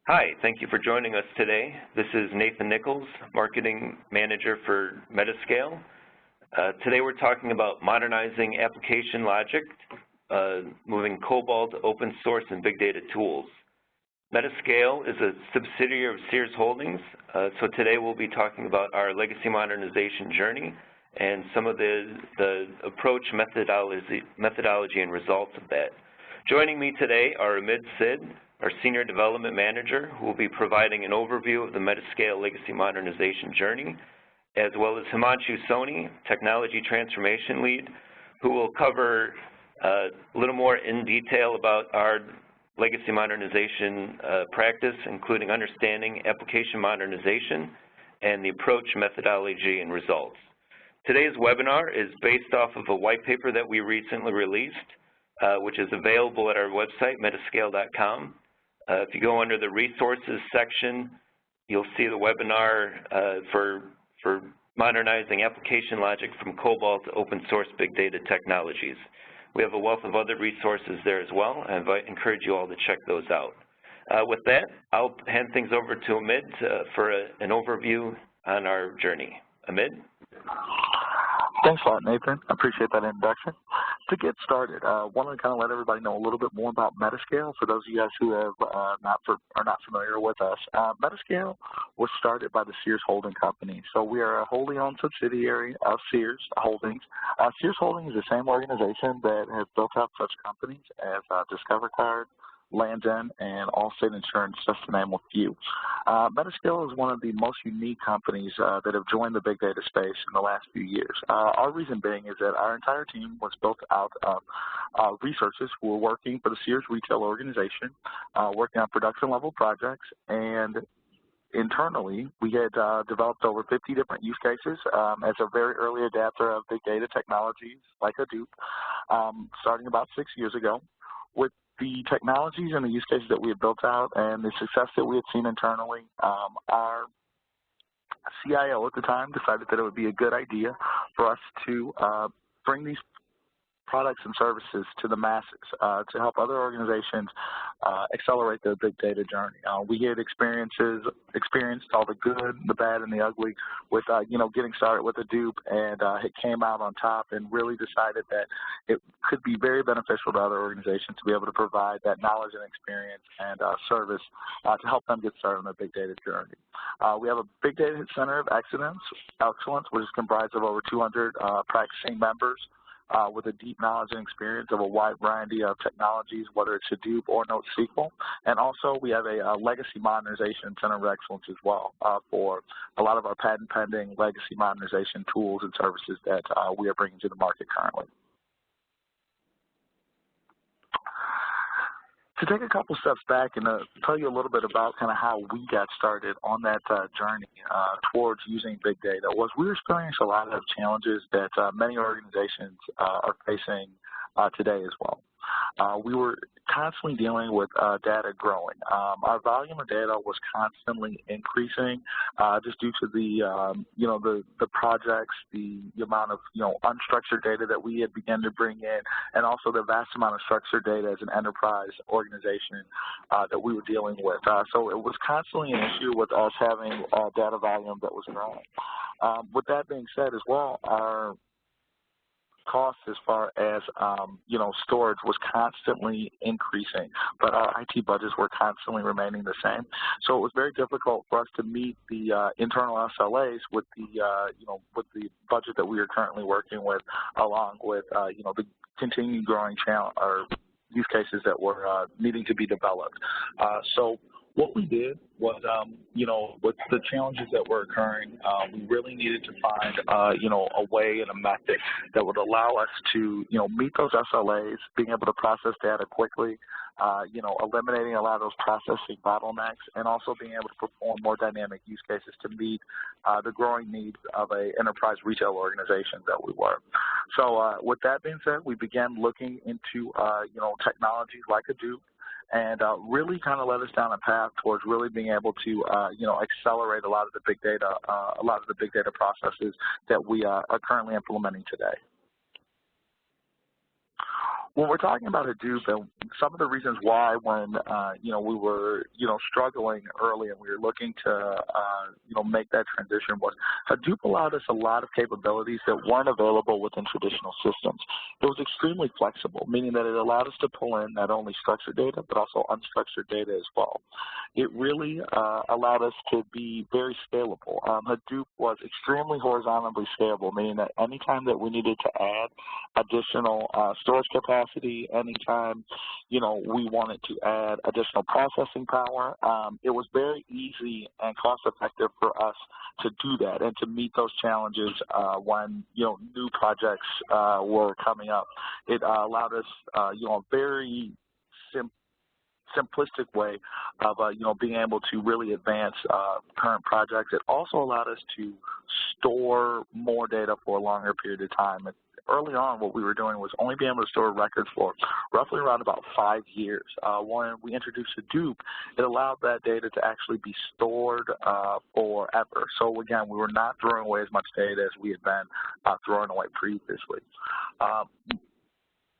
Hi, thank you for joining us today. This is Nathan Nichols, Marketing Manager for MetaScale. Today we're talking about modernizing application logic, moving COBOL to open source and big data tools. MetaScale is a subsidiary of Sears Holdings, so today we'll be talking about our legacy modernization journey and some of the approach, methodology, and results of that. Joining me today are Amit Sid, our Senior Development Manager, who will be providing an overview of the MetaScale legacy modernization journey, as well as Himanshu Soni, Technology Transformation Lead, who will cover a little more in detail about our legacy modernization practice, including understanding application modernization and the approach, methodology, and results. Today's webinar is based off of a white paper that we recently released, which is available at our website, metascale.com. If you go under the resources section, you'll see the webinar for modernizing application logic from COBOL to open source big data technologies. We have a wealth of other resources there as well, and I encourage you all to check those out. With that, I'll hand things over to Amit for an overview on our journey. Amit? Thanks a lot, Nathan. I appreciate that introduction. To get started, I want to kind of let everybody know a little bit more about MetaScale. For those of you guys who have are not familiar with us, MetaScale was started by the Sears Holding Company. So we are a wholly owned subsidiary of Sears Holdings. Sears Holdings is the same organization that has built out such companies as Discover Card, Land's End, and Allstate Insurance, just to name a few. MetaScale is one of the most unique companies that have joined the big data space in the last few years. Our reason being is that our entire team was built out of researchers who were working for the Sears retail organization, working on production level projects, and internally, we had developed over 50 different use cases as a very early adapter of big data technologies like Hadoop, starting about 6 years ago. With the technologies and the use cases that we had built out and the success that we had seen internally, our CIO at the time decided that it would be a good idea for us to bring these products and services to the masses to help other organizations accelerate their big data journey. We had experienced all the good, the bad, and the ugly with, getting started with Hadoop, and it came out on top and really decided that it could be very beneficial to other organizations to be able to provide that knowledge and experience and service to help them get started on their big data journey. We have a Big Data Center of Excellence, which is comprised of over 200 practicing members, with a deep knowledge and experience of a wide variety of technologies, whether it's Hadoop or NoSQL. And also, we have a legacy modernization center of excellence as well for a lot of our patent-pending legacy modernization tools and services that we are bringing to the market currently. To take a couple steps back and tell you a little bit about kind of how we got started on that journey towards using big data was we experienced a lot of challenges that many organizations are facing today as well. We were constantly dealing with data growing. Our volume of data was constantly increasing just due to the projects, the amount of unstructured data that we had begun to bring in, and also the vast amount of structured data as an enterprise organization that we were dealing with. So it was constantly an issue with us having data volume that was growing. With that being said as well, our cost as far as storage was constantly increasing, but our IT budgets were constantly remaining the same. So it was very difficult for us to meet the internal SLAs with the with the budget that we are currently working with, along with the continuing growing use cases that were needing to be developed. So what we did was, with the challenges that were occurring, we really needed to find, a way and a method that would allow us to, meet those SLAs, being able to process data quickly, eliminating a lot of those processing bottlenecks, and also being able to perform more dynamic use cases to meet the growing needs of an enterprise retail organization that we were. So with that being said, we began looking into, technologies like Hadoop, and really kind of led us down a path towards really being able to, accelerate a lot of the big data processes that we are currently implementing today. when we're talking about Hadoop and some of the reasons why when, we were, struggling early and we were looking to, make that transition was Hadoop allowed us a lot of capabilities that weren't available within traditional systems. It was extremely flexible, meaning that it allowed us to pull in not only structured data, but also unstructured data as well. It really allowed us to be very scalable. Hadoop was extremely horizontally scalable, meaning that anytime that we needed to add additional storage capacity, anytime, we wanted to add additional processing power, it was very easy and cost-effective for us to do that and to meet those challenges when, new projects were coming up. It allowed us, a very simplistic way of, being able to really advance current projects. It also allowed us to store more data for a longer period of time. Early on, what we were doing was only being able to store records for roughly around about 5 years. When we introduced Hadoop, it allowed that data to actually be stored forever. So again, we were not throwing away as much data as we had been throwing away previously.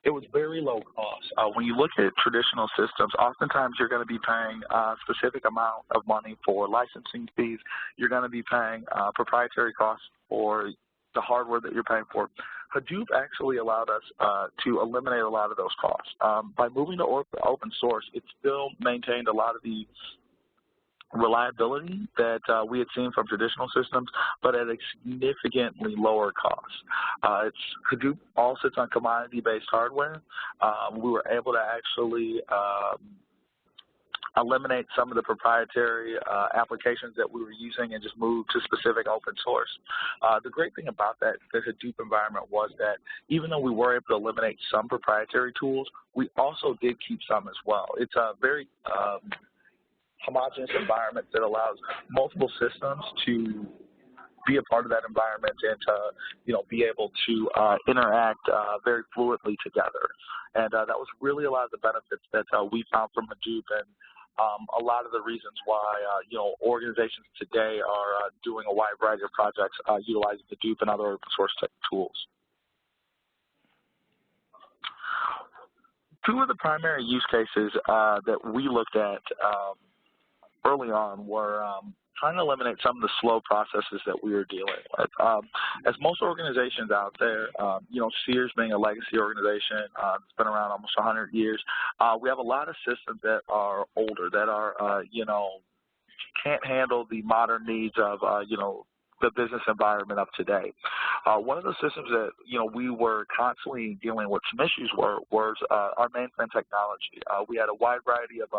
It was very low cost. When you look at traditional systems, oftentimes you're going to be paying a specific amount of money for licensing fees. You're going to be paying proprietary costs for the hardware that you're paying for. Hadoop actually allowed us to eliminate a lot of those costs. By moving to open source, it still maintained a lot of the reliability that we had seen from traditional systems, but at a significantly lower cost. Hadoop all sits on commodity-based hardware. We were able to actually eliminate some of the proprietary applications that we were using and just move to specific open source. The great thing about the Hadoop environment was that even though we were able to eliminate some proprietary tools, we also did keep some as well. It's a very homogeneous environment that allows multiple systems to be a part of that environment and to, be able to interact very fluidly together. And that was really a lot of the benefits that we found from Hadoop, and a lot of the reasons why, organizations today are doing a wide variety of projects utilizing Hadoop and other open source tech tools. Two of the primary use cases that we looked at early on were trying to eliminate some of the slow processes that we were dealing with. As most organizations out there, Sears being a legacy organization, it's been around almost 100 years, we have a lot of systems that are older, that are, can't handle the modern needs of, the business environment of today. One of the systems that, we were constantly dealing with some issues was our mainframe technology. We had a wide variety of,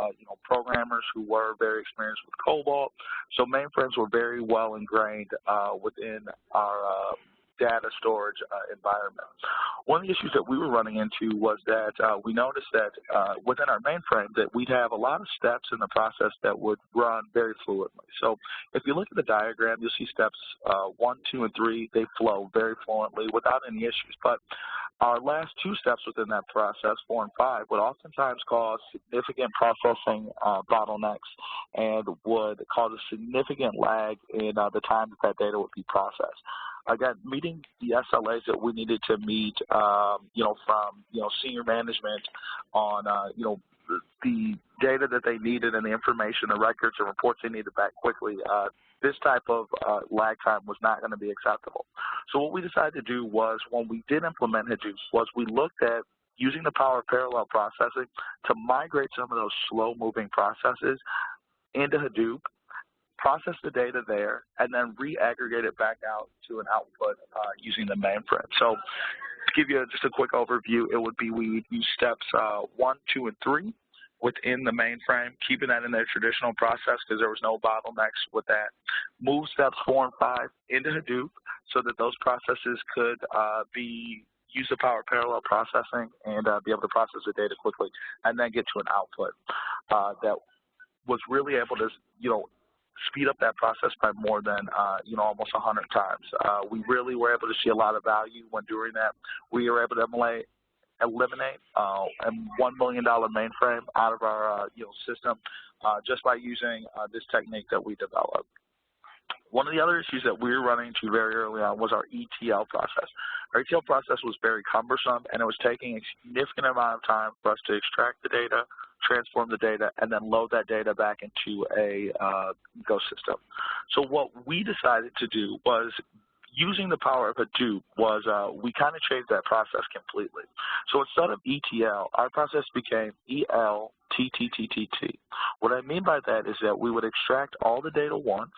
programmers who were very experienced with COBOL, so mainframes were very well ingrained within our data storage environment. One of the issues that we were running into was that we noticed that within our mainframe that we'd have a lot of steps in the process that would run very fluidly. So if you look at the diagram, you'll see steps 1, 2, and 3, they flow very fluently without any issues. But our last 2 steps within that process, 4 and 5, would oftentimes cause significant processing bottlenecks and would cause a significant lag in the time that data would be processed. Again, meeting the SLAs that we needed to meet, from, senior management on, the data that they needed and the information, the records and reports they needed back quickly, this type of lag time was not going to be acceptable. So what we decided to do was, when we did implement Hadoop, was we looked at using the power of parallel processing to migrate some of those slow-moving processes into Hadoop, process the data there, and then re-aggregate it back out to an output using the mainframe. So to give you just a quick overview, it would be we would use steps 1, 2, and 3 within the mainframe, keeping that in their traditional process because there was no bottlenecks with that. Move steps 4 and 5 into Hadoop so that those processes could use the power of parallel processing and be able to process the data quickly, and then get to an output that was really able to, speed up that process by more than, almost 100 times. We really were able to see a lot of value when doing that. We were able to eliminate a $1 million mainframe out of our, system just by using this technique that we developed. One of the other issues that we were running into very early on was our ETL process. Our ETL process was very cumbersome, and it was taking a significant amount of time for us to extract the data, transform the data, and then load that data back into a ecosystem. So what we decided to do was, using the power of Hadoop, we kind of changed that process completely. So instead of ETL, our process became ELTTTT. What I mean by that is that we would extract all the data once.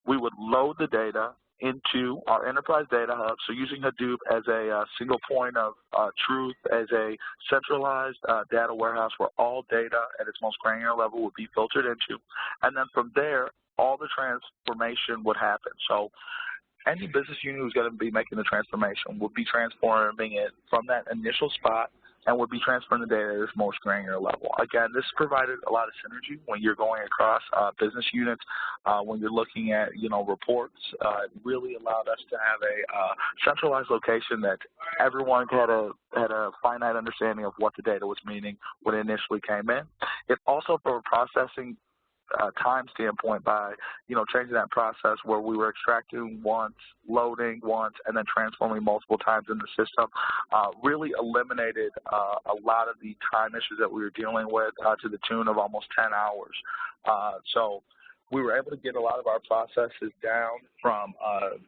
We would load the data into our enterprise data hub, so using Hadoop as a single point of truth, as a centralized data warehouse where all data at its most granular level would be filtered into. And then from there, all the transformation would happen. So any business unit who's going to be making the transformation would be transforming it from that initial spot and would be transferring the data at its most granular level. Again, this provided a lot of synergy when you're going across business units, when you're looking at, reports. It really allowed us to have a centralized location that everyone had a finite understanding of what the data was meaning when it initially came in. It also, from a processing time standpoint, by changing that process where we were extracting once, loading once, and then transforming multiple times in the system, really eliminated a lot of the time issues that we were dealing with to the tune of almost 10 hours. So we were able to get a lot of our processes down from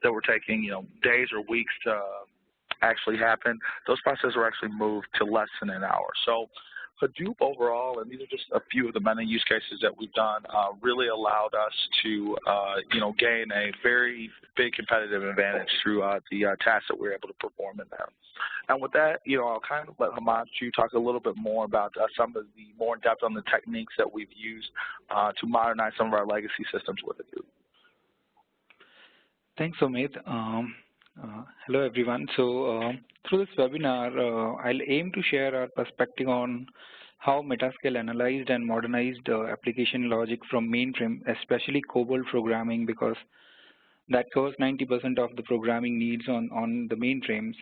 that were taking days or weeks to actually happen. Those processes were actually moved to less than an hour. So Hadoop overall, and these are just a few of the many use cases that we've done, really allowed us to, gain a very big competitive advantage through the tasks that we were able to perform in there. And with that, I'll kind of let Himanshu talk a little bit more about some of the more in depth on the techniques that we've used to modernize some of our legacy systems with Hadoop. Thanks, Sumit. Hello, everyone. So through this webinar, I'll aim to share our perspective on how MetaScale analyzed and modernized application logic from mainframe, especially COBOL programming, because that covers 90% of the programming needs on the mainframes,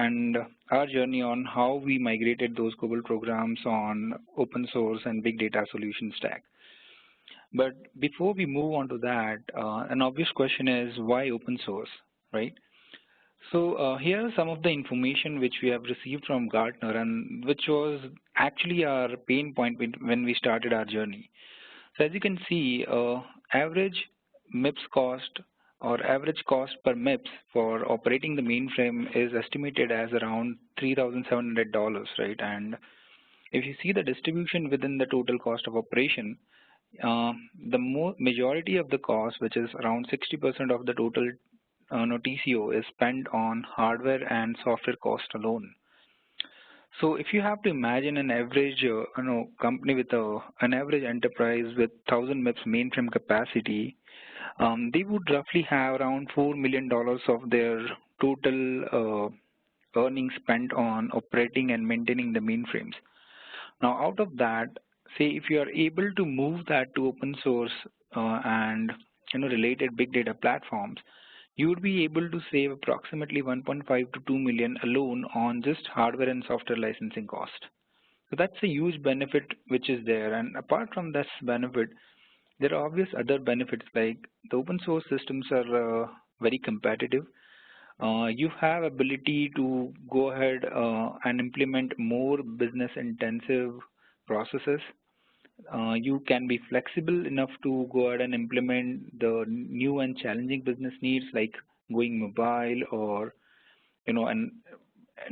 and our journey on how we migrated those COBOL programs on open source and big data solution stack. But before we move on to that, an obvious question is, why open source, right? So here are some of the information which we have received from Gartner, and which was actually our pain point when we started our journey. So as you can see, average MIPS cost or average cost per MIPS for operating the mainframe is estimated as around $3,700, right? And if you see the distribution within the total cost of operation, the majority of the cost, which is around 60% of the total TCO, is spent on hardware and software cost alone. So if you have to imagine an average company with an average enterprise with 1,000 MIPS mainframe capacity, they would roughly have around $4 million of their total earnings spent on operating and maintaining the mainframes. Now, out of that, say if you are able to move that to open source and related big data platforms, you would be able to save approximately 1.5 to 2 million alone on just hardware and software licensing cost. So that's a huge benefit which is there. And apart from this benefit, there are obvious other benefits, like the open source systems are very competitive. You have ability to go ahead and implement more business intensive processes. You can be flexible enough to go ahead and implement the new and challenging business needs, like going mobile, or and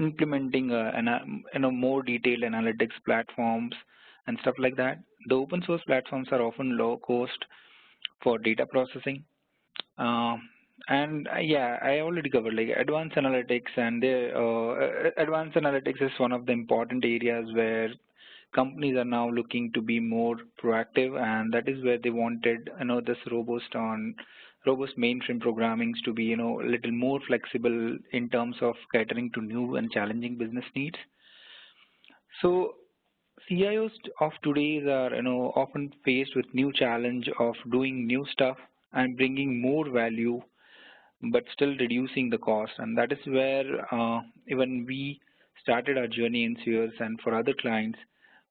implementing more detailed analytics platforms and stuff like that. The open source platforms are often low cost for data processing. And yeah, I already covered like advanced analytics, and advanced analytics is one of the important areas where companies are now looking to be more proactive, and that is where they wanted this robust mainframe programming to be a little more flexible in terms of catering to new and challenging business needs. So CIOs of today are often faced with new challenge of doing new stuff and bringing more value, but still reducing the cost, and that is where even we started our journey in Sears, and for other clients,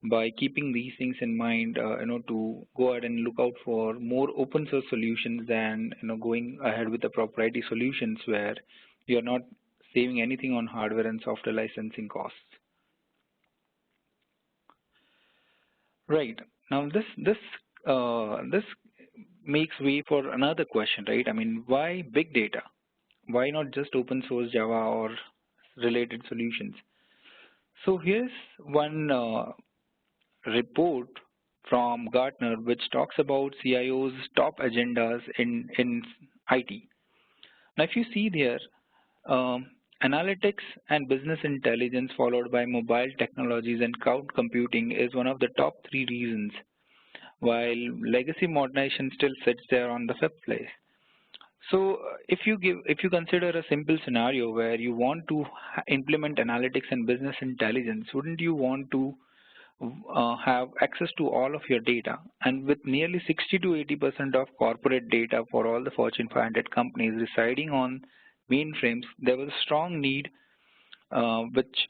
by keeping these things in mind, to go ahead and look out for more open source solutions than, going ahead with the proprietary solutions where you're not saving anything on hardware and software licensing costs. Right. Now this makes way for another question, right? I mean, why big data? Why not just open source Java or related solutions? So here's one report from Gartner which talks about CIO's top agendas in IT. Now if you see there, analytics and business intelligence followed by mobile technologies and cloud computing is one of the top 3 reasons, while legacy modernization still sits there on the 5th place. So if you consider a simple scenario where you want to implement analytics and business intelligence, wouldn't you want to have access to all of your data? And with nearly 60 to 80% of corporate data for all the Fortune 500 companies residing on mainframes, there was a strong need which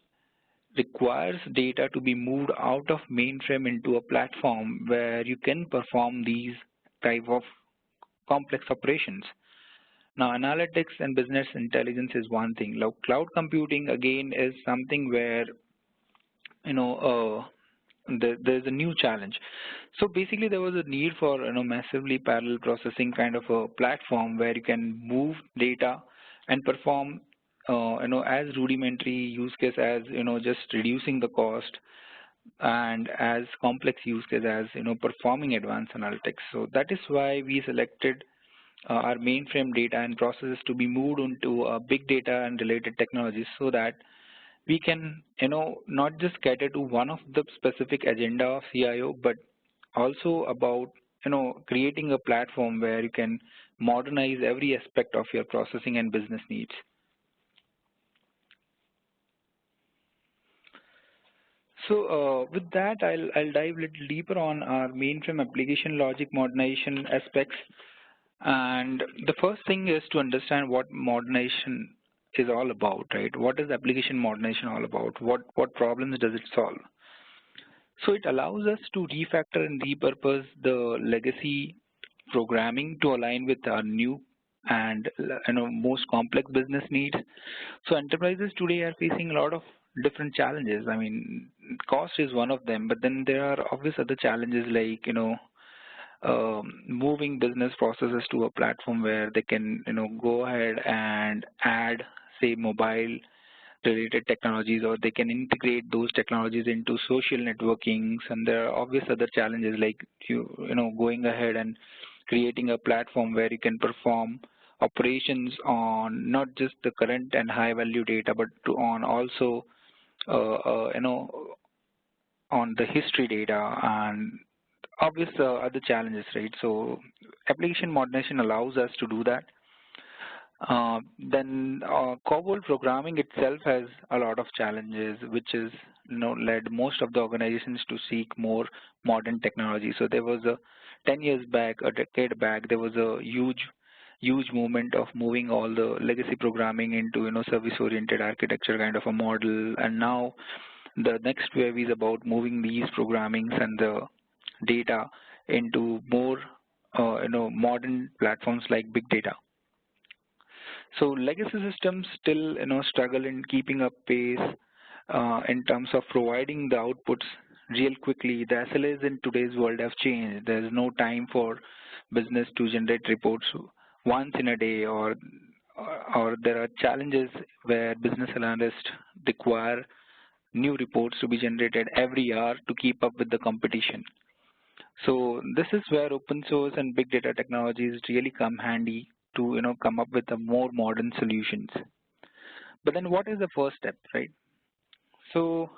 requires data to be moved out of mainframe into a platform where you can perform these type of complex operations. Now, analytics and business intelligence is one thing. Now, cloud computing again is something where there's a new challenge. So basically, there was a need for massively parallel processing kind of a platform where you can move data and perform as rudimentary use case as just reducing the cost, and as complex use case as performing advanced analytics. So that is why we selected our mainframe data and processes to be moved into big data and related technologies, so that we can not just cater to one of the specific agenda of CIO, but also about creating a platform where you can modernize every aspect of your processing and business needs. So with that, I'll dive a little deeper on our mainframe application logic modernization aspects. And the first thing is to understand what modernization is all about, right? What is application modernization all about? What problems does it solve? So it allows us to refactor and repurpose the legacy programming to align with our new and most complex business needs. So enterprises today are facing a lot of different challenges. I mean, cost is one of them, but then there are obvious other challenges like moving business processes to a platform where they can go ahead and add, say, mobile related technologies, or they can integrate those technologies into social networkings. And there are obvious other challenges like going ahead and creating a platform where you can perform operations on not just the current and high value data, but on also on the history data and obvious other challenges, right? So application modernization allows us to do that. Then COBOL programming itself has a lot of challenges, which is led most of the organizations to seek more modern technology. So there was a 10 years back, a decade back, there was a huge movement of moving all the legacy programming into service-oriented architecture kind of a model, and now the next wave is about moving these programmings and the data into more modern platforms like big data. So legacy systems still struggle in keeping up pace in terms of providing the outputs real quickly. The SLAs in today's world have changed. There's no time for business to generate reports once in a day, or there are challenges where business analysts require new reports to be generated every hour to keep up with the competition. So this is where open source and big data technologies really come handy to come up with a more modern solutions. But then what is the first step, right? So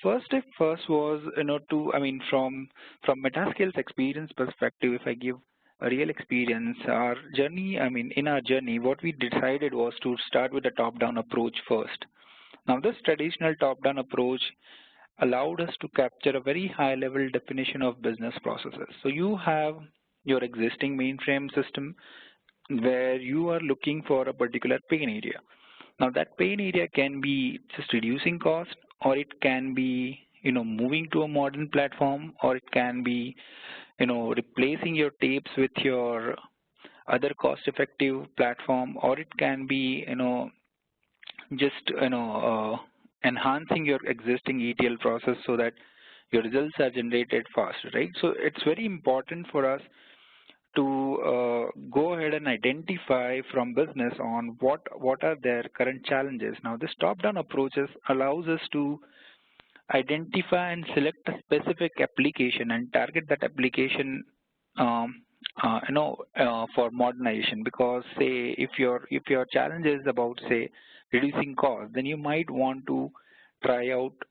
first step first was from MetaScale's experience perspective, if I give a real experience, our journey, in our journey, what we decided was to start with a top-down approach first. Now this traditional top-down approach allowed us to capture a very high-level definition of business processes. So you have your existing mainframe system where you are looking for a particular pain area. Now that pain area can be just reducing cost, or it can be moving to a modern platform, or it can be, replacing your tapes with your other cost-effective platform, or it can be, just, enhancing your existing ETL process so that your results are generated faster, right? So it's very important for us to go ahead and identify from business on what are their current challenges. Now, this top-down approaches allows us to identify and select a specific application and target that application for modernization. Because say if your challenge is about, say, reducing cost, then you might want to try out a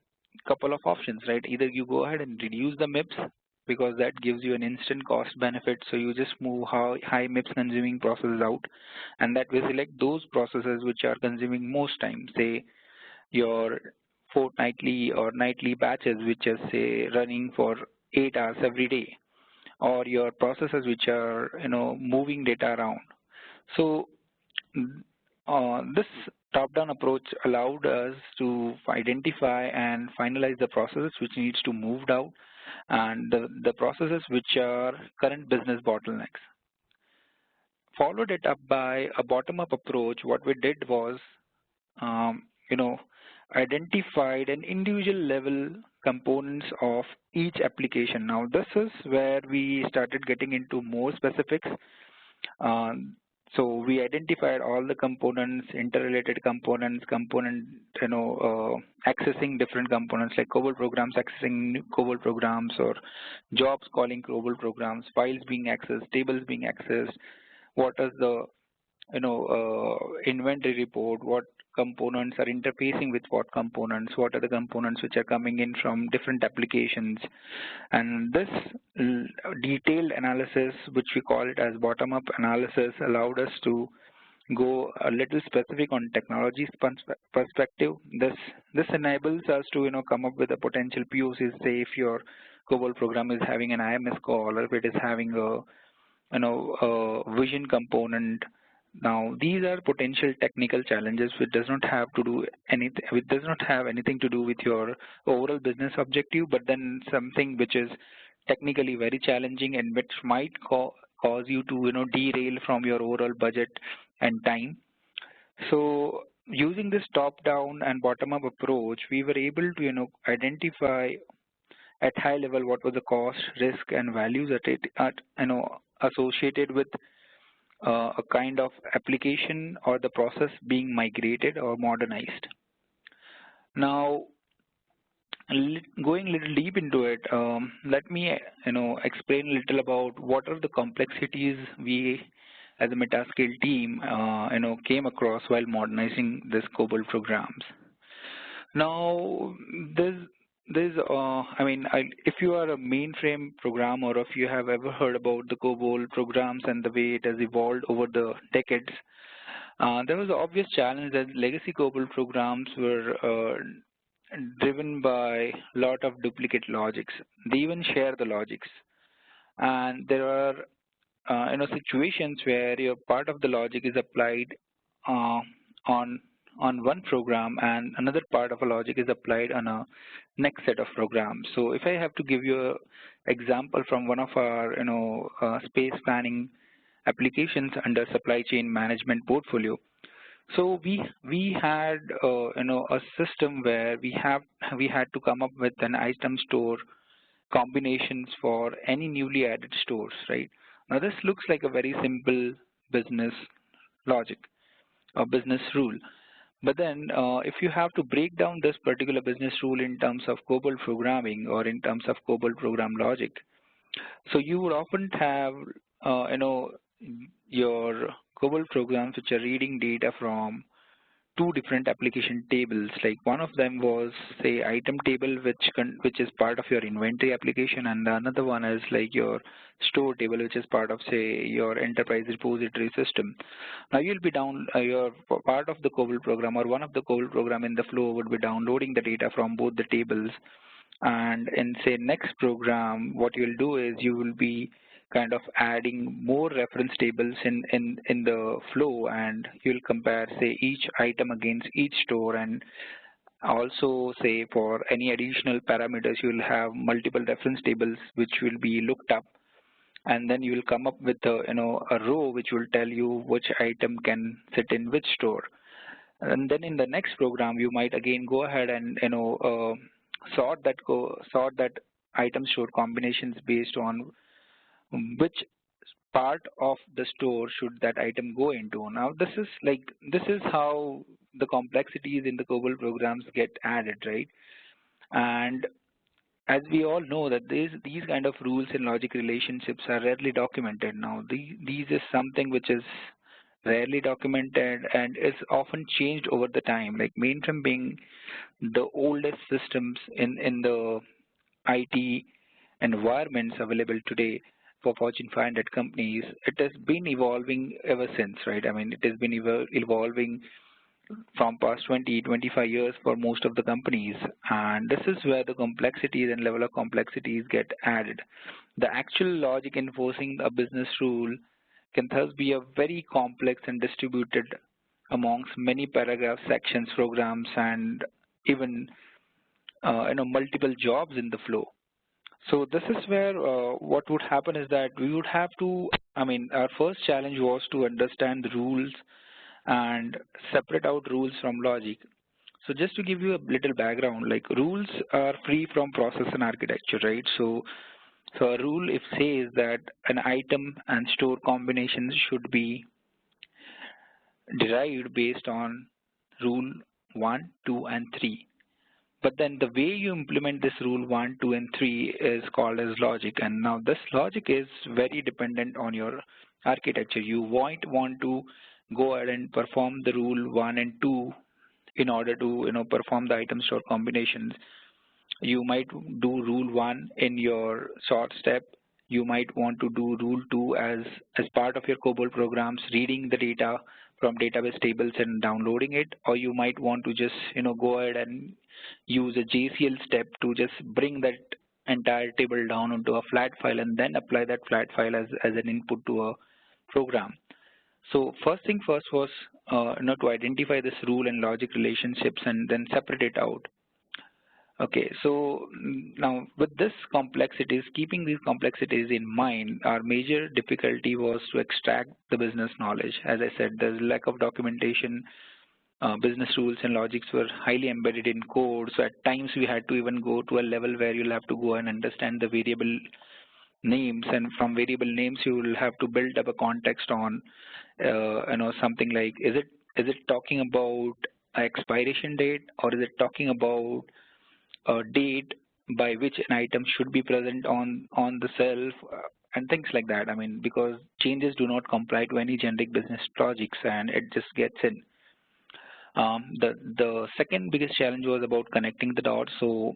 couple of options, right? Either you go ahead and reduce the MIPS, because that gives you an instant cost benefit, so you just move high MIPS consuming processes out, and that will select those processes which are consuming most time, say your fortnightly or nightly batches which is, say, running for 8 hours every day, or your processes which are moving data around. So this top-down approach allowed us to identify and finalize the processes which needs to move out, and the processes which are current business bottlenecks. Followed it up by a bottom-up approach. What we did was, identified an individual level components of each application. Now, this is where we started getting into more specifics. So we identified all the components, interrelated components, accessing different components like COBOL programs accessing COBOL programs, or jobs calling COBOL programs, files being accessed, tables being accessed, what is the inventory report, what components are interfacing with what components, what are the components which are coming in from different applications. And this detailed analysis, which we call it as bottom-up analysis, allowed us to go a little specific on technology perspective. This enables us to come up with a potential POCs. Say if your COBOL program is having an IMS call, or if it is having a vision component. Now, these are potential technical challenges which does not have anything to do with your overall business objective, but then something which is technically very challenging and which might cause you to derail from your overall budget and time. So using this top-down and bottom-up approach, we were able to identify at high level what was the cost, risk, and values associated with a kind of application or the process being migrated or modernized. Now, going a little deep into it, let me explain a little about what are the complexities we as a MetaScale team came across while modernizing this COBOL programs. Now, if you are a mainframe program, or if you have ever heard about the COBOL programs and the way it has evolved over the decades, there was an obvious challenge that legacy COBOL programs were driven by a lot of duplicate logics. They even share the logics, and there are situations where your part of the logic is applied on one program, and another part of a logic is applied on a next set of programs. So if I have to give you an example from one of our space planning applications under supply chain management portfolio, so we had a system where we had to come up with an item store combinations for any newly added stores, right? Now this looks like a very simple business logic or business rule. But then if you have to break down this particular business rule in terms of COBOL programming or in terms of COBOL program logic, so you would often have your COBOL programs which are reading data from two different application tables. Like one of them was, say, item table, which is part of your inventory application, and the another one is like your store table, which is part of, say, your enterprise repository system. Now you'll be your part of the COBOL program, or one of the COBOL program in the flow would be downloading the data from both the tables, and in, say, next program, what you'll do is you will be kind of adding more reference tables in the flow, and you'll compare, say, each item against each store, and Also, say for any additional parameters, you will have multiple reference tables which will be looked up, and then you will come up with a row which will tell you which item can sit in which store. And then in the next program, you might again go ahead and sort that item store combinations based on which part of the store should that item go into. Now this is how the complexities in the COBOL programs get added, right? And as we all know that these kind of rules and logic relationships are rarely documented. Now these is something which is rarely documented and is often changed over the time. Like mainframe being the oldest systems in the IT environments available today for Fortune 500 companies, it has been evolving ever since, right? I mean, it has been evolving from past 20-25 years for most of the companies, and this is where the complexities and level of complexities get added. The actual logic enforcing a business rule can thus be a very complex and distributed amongst many paragraphs, sections, programs, and even multiple jobs in the flow. So this is where what would happen is that we would have to, our first challenge was to understand the rules and separate out rules from logic. So just to give you a little background, like rules are free from process and architecture, right? So a rule if says that an item and store combinations should be derived based on rule 1, 2, and 3. But then the way you implement this rule 1, 2, and 3 is called as logic. And now this logic is very dependent on your architecture. You might want to go ahead and perform the rule 1 and 2 in order to perform the item store combinations. You might do rule 1 in your sort step. You might want to do rule 2 as part of your COBOL programs, reading the data from database tables and downloading it, or you might want to just go ahead and use a JCL step to just bring that entire table down onto a flat file and then apply that flat file as an input to a program. So first thing first was to identify this rule and logic relationships and then separate it out. Okay, so now with this complexities, keeping these complexities in mind, our major difficulty was to extract the business knowledge. As I said, there's lack of documentation. Business rules and logics were highly embedded in code, so at times we had to even go to a level where you'll have to go and understand the variable names, and from variable names you will have to build up a context on something like is it talking about expiration date, or is it talking about a date by which an item should be present on the shelf, and things like that. I mean, because changes do not comply to any generic business logics and it just gets in. The second biggest challenge was about connecting the dots. So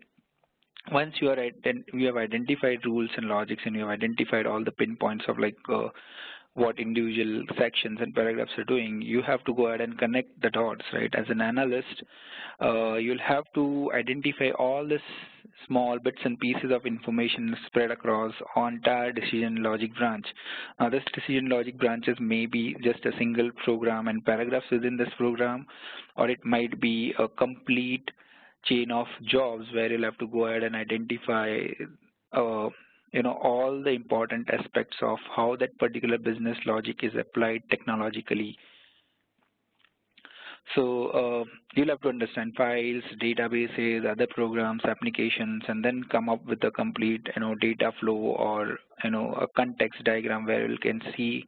once you have identified rules and logics and you have identified all the pinpoints of what individual sections and paragraphs are doing, you have to go ahead and connect the dots, right? As an analyst, you'll have to identify all this small bits and pieces of information spread across entire decision logic branch. Now, this decision logic branches may be just a single program and paragraphs within this program, or it might be a complete chain of jobs where you'll have to go ahead and identify all the important aspects of how that particular business logic is applied technologically. So you'll have to understand files, databases, other programs, applications, and then come up with a complete data flow or a context diagram where you can see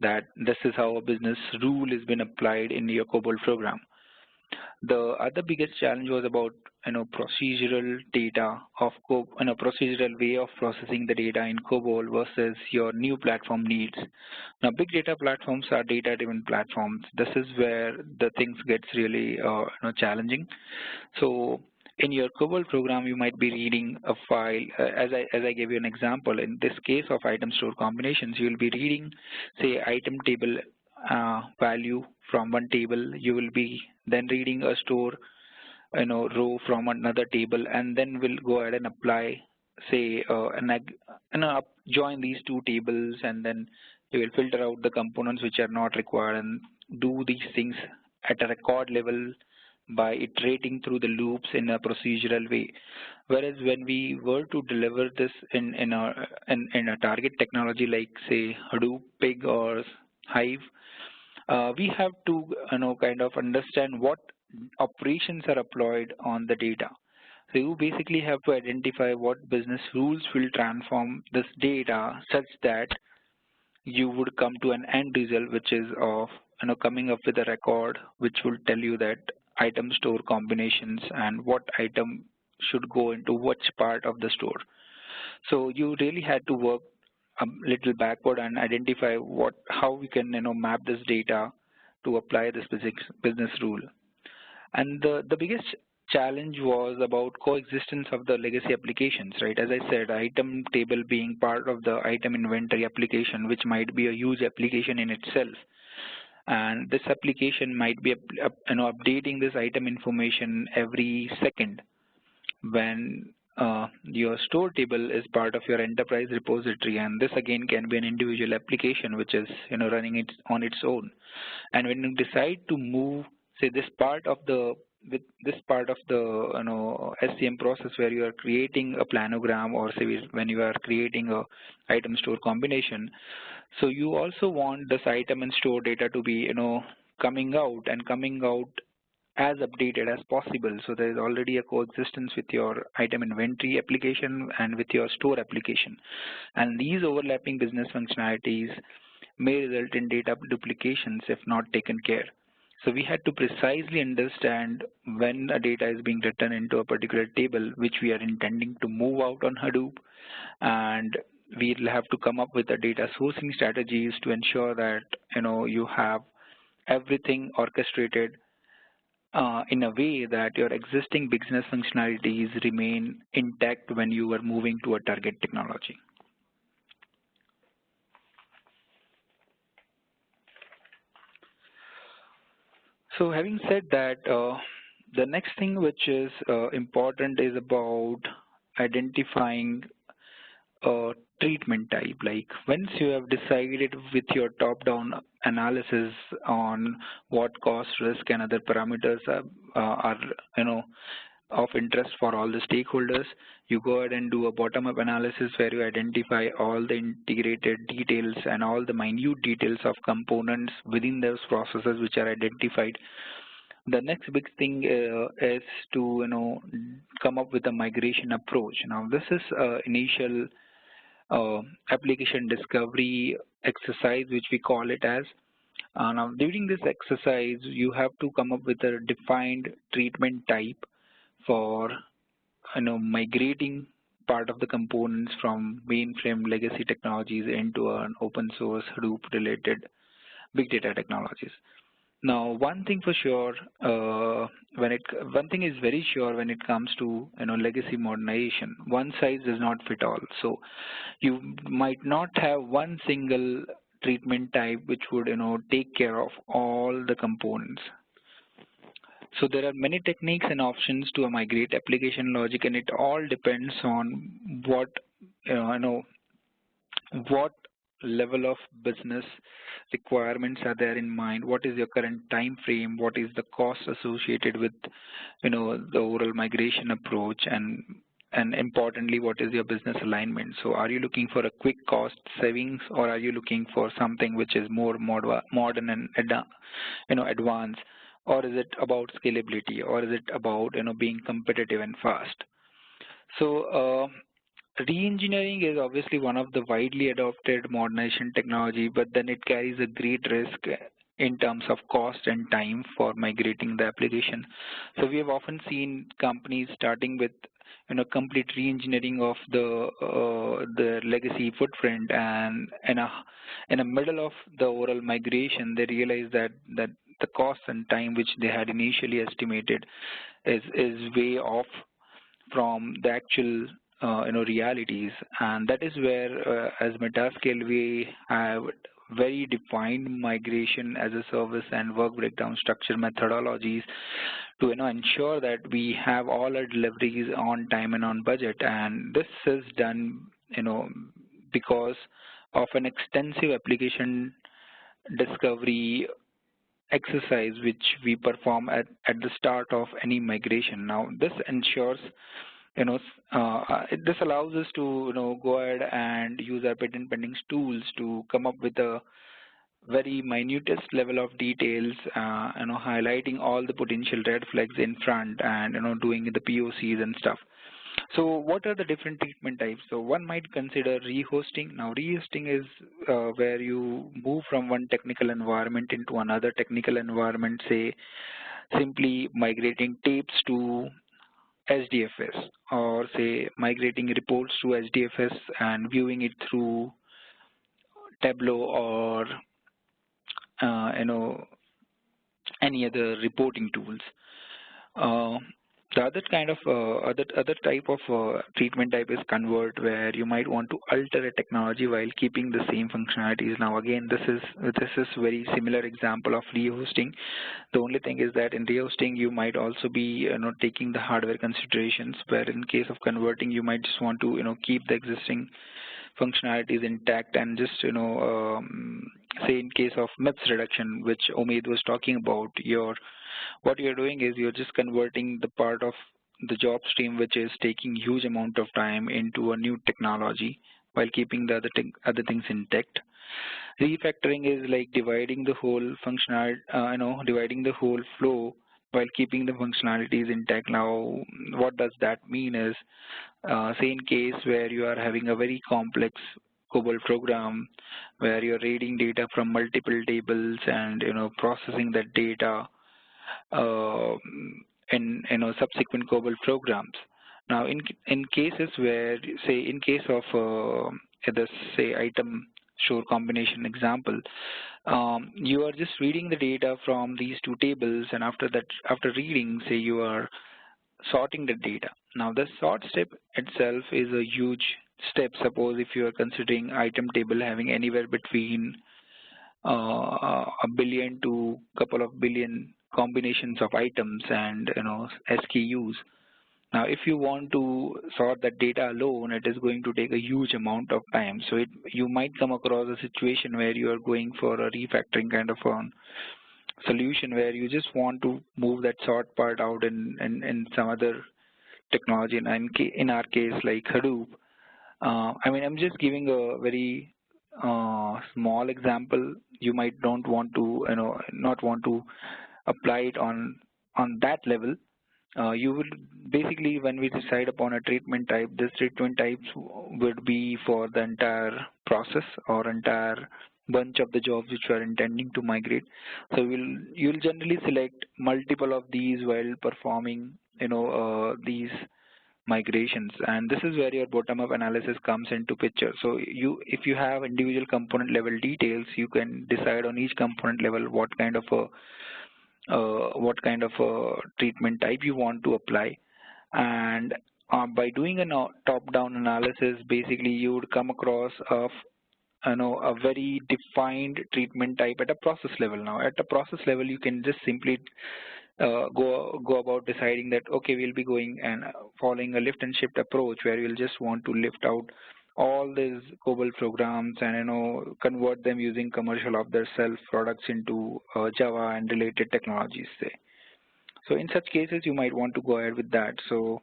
that this is how a business rule has been applied in your COBOL program. The other biggest challenge was about procedural data of procedural way of processing the data in COBOL versus your new platform needs. Now, big data platforms are data-driven platforms. This is where the things gets really challenging. So in your COBOL program, you might be reading a file. As I gave you an example, in this case of item store combinations, you will be reading, say, item table value from one table. You will be then reading a store row from another table, and then we'll go ahead and apply, say, join these two tables, and then you will filter out the components which are not required and do these things at a record level by iterating through the loops in a procedural way. Whereas when we were to deliver this in a target technology like say Hadoop, Pig, or Hive, we have to kind of understand what operations are applied on the data. So you basically have to identify what business rules will transform this data such that you would come to an end result, which is of coming up with a record which will tell you that item store combinations and what item should go into which part of the store. So you really had to work a little backward and identify how we can map this data to apply this business rule. And the biggest challenge was about coexistence of the legacy applications, right? As I said, item table being part of the item inventory application, which might be a huge application in itself. And this application might be updating this item information every second when your store table is part of your enterprise repository, and this again can be an individual application which is running it on its own. And when you decide to move, say, this part of the SCM process where you are creating a planogram, or say when you are creating a item store combination, so you also want this item and store data to be coming out as updated as possible. So there is already a coexistence with your item inventory application and with your store application. And these overlapping business functionalities may result in data duplications if not taken care. So we had to precisely understand when a data is being written into a particular table which we are intending to move out on Hadoop, and we'll have to come up with a data sourcing strategies to ensure that you have everything orchestrated in a way that your existing business functionalities remain intact when you are moving to a target technology. So having said that, the next thing which is important is about identifying a treatment type. Like once you have decided with your top-down analysis on what cost, risk, and other parameters are of interest for all the stakeholders, you go ahead and do a bottom-up analysis where you identify all the integrated details and all the minute details of components within those processes which are identified. The next big thing is to come up with a migration approach. Now this is initial application discovery exercise, which we call it as. Now during this exercise, you have to come up with a defined treatment type for migrating part of the components from mainframe legacy technologies into an open source Hadoop related big data technologies. Now one thing for sure, one thing is very sure when it comes to legacy modernization, one size does not fit all. So you might not have one single treatment type which would take care of all the components. So there are many techniques and options to a migrate application logic, and it all depends on what what level of business requirements are there in mind, what is your current time frame, what is the cost associated with the overall migration approach, and importantly, what is your business alignment. So are you looking for a quick cost savings, or are you looking for something which is more modern and advanced, or is it about scalability, or is it about being competitive and fast? So re-engineering is obviously one of the widely adopted modernization technology, but then it carries a great risk in terms of cost and time for migrating the application. So we have often seen companies starting with complete re-engineering of the legacy footprint, and in the middle of the overall migration, they realize that the cost and time which they had initially estimated is way off from the actual realities, and that is where as MetaScale we have very defined migration as a service and work breakdown structure methodologies to ensure that we have all our deliveries on time and on budget. And this is done because of an extensive application discovery exercise which we perform at the start of any migration. Now, this ensures, this allows us to, go ahead and use our patent pending tools to come up with a very minutest level of details, highlighting all the potential red flags in front and, doing the POCs and stuff. So what are the different treatment types? So one might consider rehosting. Now rehosting is where you move from one technical environment into another technical environment, say simply migrating tapes to SDFS, or say migrating reports to SDFS and viewing it through Tableau or any other reporting tools. The other kind of other type of treatment type is convert, where you might want to alter a technology while keeping the same functionalities. Now again, this is very similar example of rehosting. The only thing is that in rehosting you might also be taking the hardware considerations, where in case of converting you might just want to keep the existing functionalities intact and just say in case of MIPS reduction, which Omid was talking about, what you're doing is you're just converting the part of the job stream which is taking huge amount of time into a new technology while keeping the other things intact. Refactoring is like dividing the whole functionality, dividing the whole flow while keeping the functionalities intact. Now, what does that mean is, say in case where you are having a very complex COBOL program where you're reading data from multiple tables and processing that data in subsequent COBOL programs. Now, in cases where, say, in case of the say item store combination example, you are just reading the data from these two tables, and after reading, say you are sorting the data. Now, the sort step itself is a huge step. Suppose if you are considering item table having anywhere between a billion to couple of billion combinations of items and SKUs. Now, if you want to sort that data alone, it is going to take a huge amount of time. So you might come across a situation where you are going for a refactoring kind of a solution where you just want to move that sort part out in some other technology. And in our case, like Hadoop, I mean, I'm just giving a very small example. You might not want to apply it on that level. You would basically, when we decide upon a treatment type, this treatment types would be for the entire process or entire bunch of the jobs which you are intending to migrate. So you'll generally select multiple of these while performing these migrations, and this is where your bottom-up analysis comes into picture. So if you have individual component level details, you can decide on each component level what kind of a treatment type you want to apply, and by doing a top-down analysis, basically you would come across a very defined treatment type at a process level. Now, at a process level, you can just simply go about deciding that, okay, we'll be going and following a lift and shift approach where you'll just want to lift out all these COBOL programs and convert them using commercial off-the-shelf products into Java and related technologies, say. So in such cases, you might want to go ahead with that. So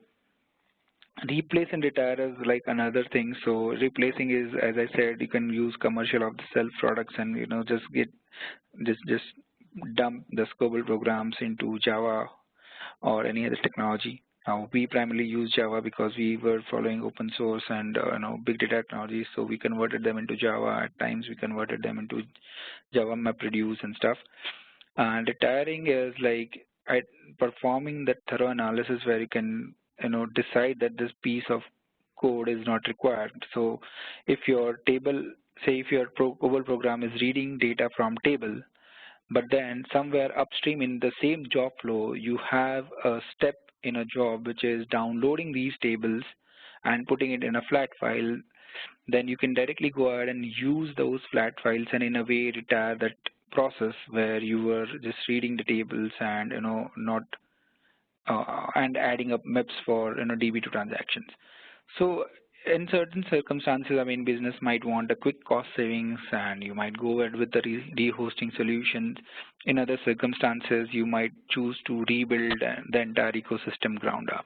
replace and retire is like another thing. So replacing is, as I said, you can use commercial off-the-shelf products and just dump the COBOL programs into Java or any other technology. Now, we primarily use Java because we were following open source and big data technologies, so we converted them into Java. At times, we converted them into Java MapReduce and stuff. And retiring is like performing that thorough analysis where you can decide that this piece of code is not required. So if your table, say if your COBOL program is reading data from table, but then somewhere upstream in the same job flow, you have a step in a job which is downloading these tables and putting it in a flat file, then you can directly go ahead and use those flat files and in a way retire that process where you were just reading the tables and and adding up MIPS for DB2 transactions. So in certain circumstances, I mean, business might want a quick cost savings and you might go ahead with the re-hosting solutions. In other circumstances, you might choose to rebuild the entire ecosystem ground up.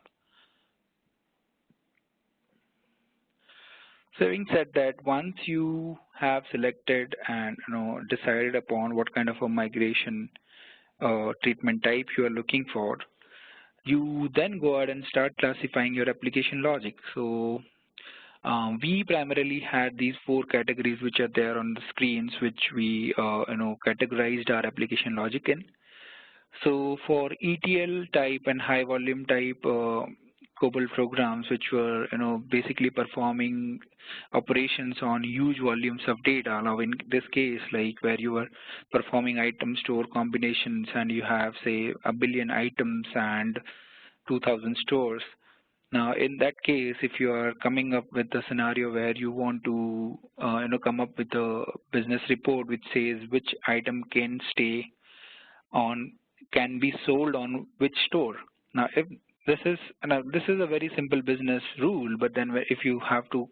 So having said that, once you have selected and decided upon what kind of a migration treatment type you are looking for, you then go ahead and start classifying your application logic. So we primarily had these 4 categories which are there on the screens, which we categorized our application logic in. So for ETL type and high volume type COBOL programs, which were basically performing operations on huge volumes of data. Now in this case, like where you are performing item store combinations and you have say 1 billion items and 2,000 stores. Now in that case, if you are coming up with a scenario where you want to come up with a business report which says which item can be sold on which store. Now if this is a very simple business rule, but then if you have to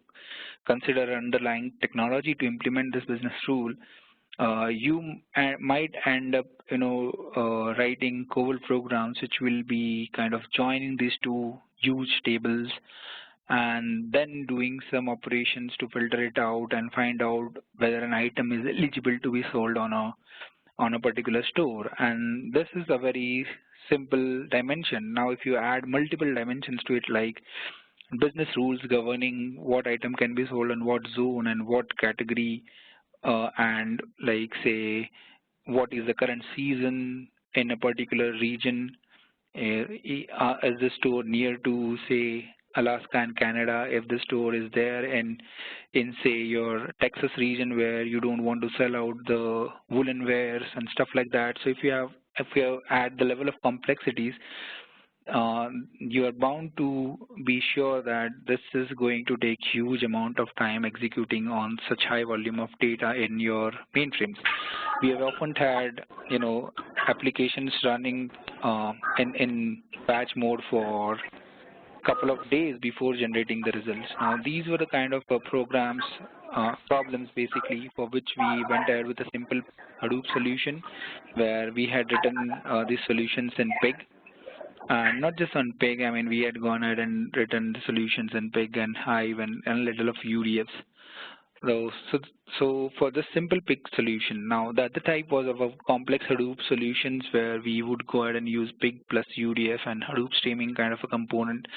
consider underlying technology to implement this business rule, you might end up writing COBOL programs which will be kind of joining these 2 huge tables and then doing some operations to filter it out and find out whether an item is eligible to be sold on a particular store. And this is a very simple dimension. Now if you add multiple dimensions to it, like business rules governing what item can be sold in what zone and what category, and like say what is the current season in a particular region, is the store near to say Alaska and Canada, if the store is there in say your Texas region where you don't want to sell out the woolen wares and stuff like that. So if you add the level of complexities, you are bound to be sure that this is going to take huge amount of time executing on such high volume of data in your mainframes. We have often had applications running in batch mode for couple of days before generating the results. Now these were the kind of problems basically for which we went ahead with a simple Hadoop solution where we had written these solutions in Pig. And not just on Pig, I mean we had gone ahead and written the solutions in Pig and Hive and a little of UDFs. So for the simple Pig solution, now the other type was of a complex Hadoop solutions where we would go ahead and use Pig plus UDF and Hadoop streaming kind of a component.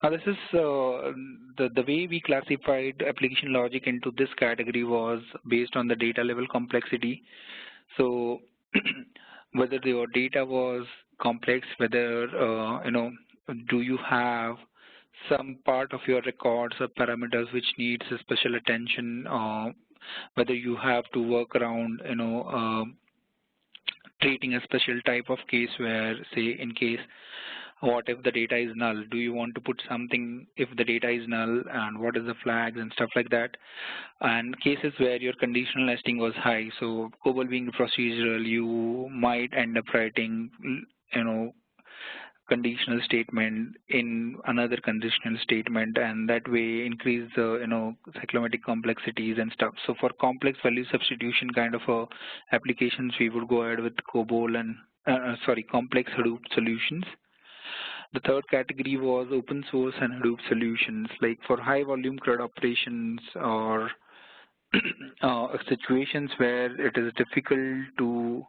Now this is the way we classified application logic into this category was based on the data level complexity. So whether your data was complex, whether do you have some part of your records or parameters which needs a special attention, whether you have to work around treating a special type of case where say in case what if the data is null, do you want to put something if the data is null and what is the flags and stuff like that, and cases where your conditional nesting was high. So COBOL being procedural, you might end up writing conditional statement in another conditional statement, and that way increase the cyclomatic complexities and stuff. So for complex value substitution kind of applications, we would go ahead with COBOL and complex Hadoop solutions. The third category was open source and Hadoop solutions, like for high volume CRUD operations or situations where it is difficult to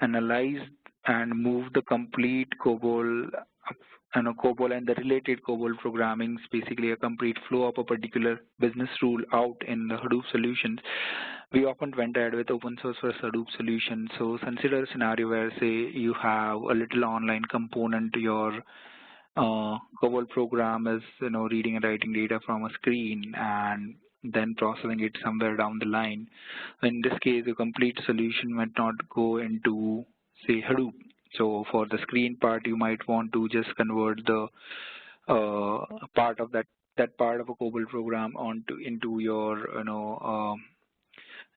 analyze and move the complete COBOL, COBOL and the related COBOL programming, basically a complete flow of a particular business rule out in the Hadoop solutions. We often went ahead with open source versus Hadoop solutions. So consider a scenario where say you have a little online component to your COBOL program is reading and writing data from a screen and then processing it somewhere down the line. In this case, a complete solution might not go into say Hadoop. So for the screen part, you might want to just convert the part of that part of a COBOL program into your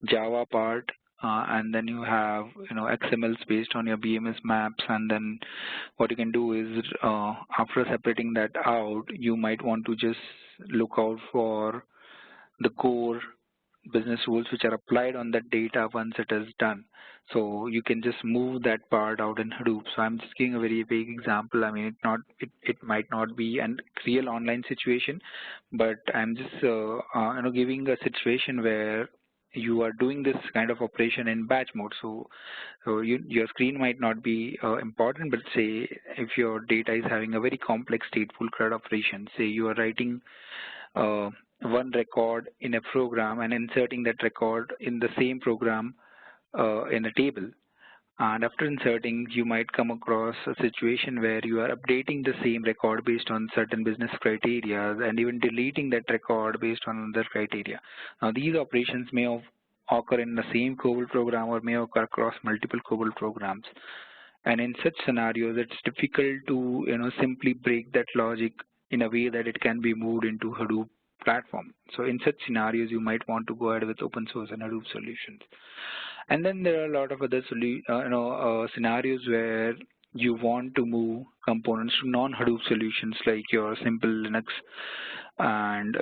Java part, and then you have XMLs based on your BMS maps, and then what you can do is after separating that out, you might want to just look out for the core business rules which are applied on that data once it is done. So you can just move that part out in Hadoop. So I'm just giving a very vague example. I mean, it might not be a real online situation, but I'm just giving a situation where you are doing this kind of operation in batch mode. So your screen might not be important, but say if your data is having a very complex stateful CRUD operation, say you are writing one record in a program and inserting that record in the same program in a table. And after inserting, you might come across a situation where you are updating the same record based on certain business criteria and even deleting that record based on other criteria. Now, these operations may occur in the same COBOL program or may occur across multiple COBOL programs. And in such scenarios, it's difficult to simply break that logic in a way that it can be moved into Hadoop platform. So in such scenarios, you might want to go ahead with open source and Hadoop solutions. And then there are a lot of other scenarios where you want to move components to non-Hadoop solutions like your simple Linux and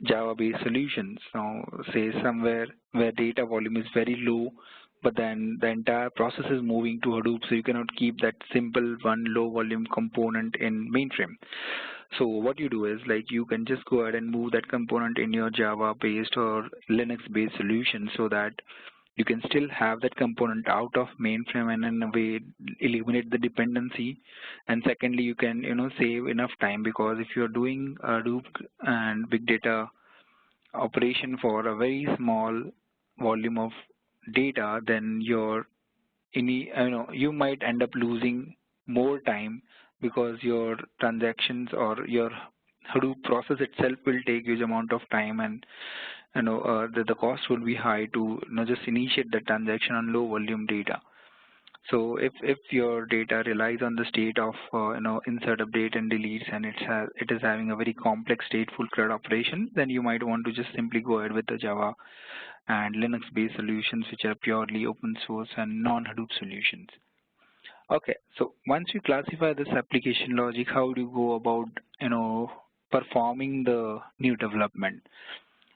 Java-based solutions. Now, say somewhere where data volume is very low, but then the entire process is moving to Hadoop, so you cannot keep that simple one low volume component in mainframe. So what you do is you can just go ahead and move that component in your Java-based or Linux-based solution so that you can still have that component out of mainframe and in a way eliminate the dependency. And secondly, you can save enough time, because if you're doing Hadoop and big data operation for a very small volume of data, then you might end up losing more time, because your transactions or your Hadoop process itself will take huge amount of time, and the cost will be high to just initiate the transaction on low volume data. So if your data relies on the state of insert, update, and deletes, and it is having a very complex stateful CRUD operation, then you might want to just simply go ahead with the Java and Linux-based solutions, which are purely open source and non-Hadoop solutions. Okay, so once you classify this application logic, how do you go about performing the new development?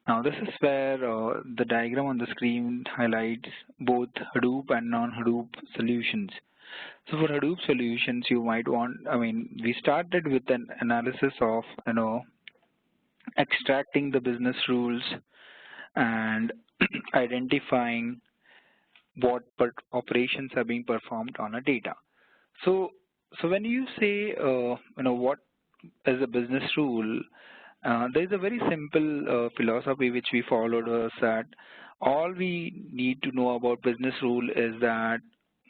Now this is where the diagram on the screen highlights both Hadoop and non-Hadoop solutions. So for Hadoop solutions, you might want, we started with an analysis of extracting the business rules and identifying what operations are being performed on a data. So when you say what is a business rule, there is a very simple philosophy which we followed, was that all we need to know about business rule is that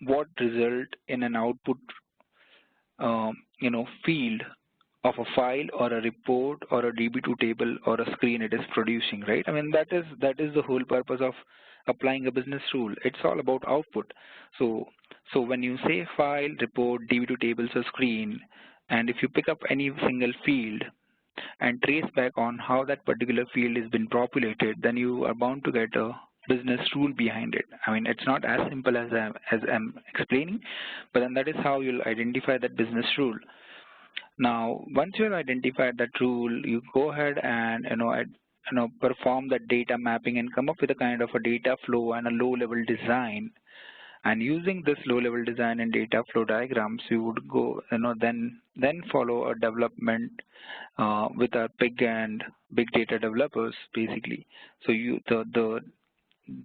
what result in an output field of a file or a report or a DB2 table or a screen it is producing, right? That is the whole purpose of applying a business rule. It's all about output. So when you say file, report, DB2 tables, or screen, and if you pick up any single field and trace back on how that particular field has been populated, then you are bound to get a business rule behind it. It's not as simple as I'm explaining, but then that is how you'll identify that business rule. Now, once you have identified that rule, you go ahead and perform that data mapping and come up with a kind of a data flow and a low-level design. And using this low-level design and data flow diagrams, you would go, then follow a development with our big data developers, basically. So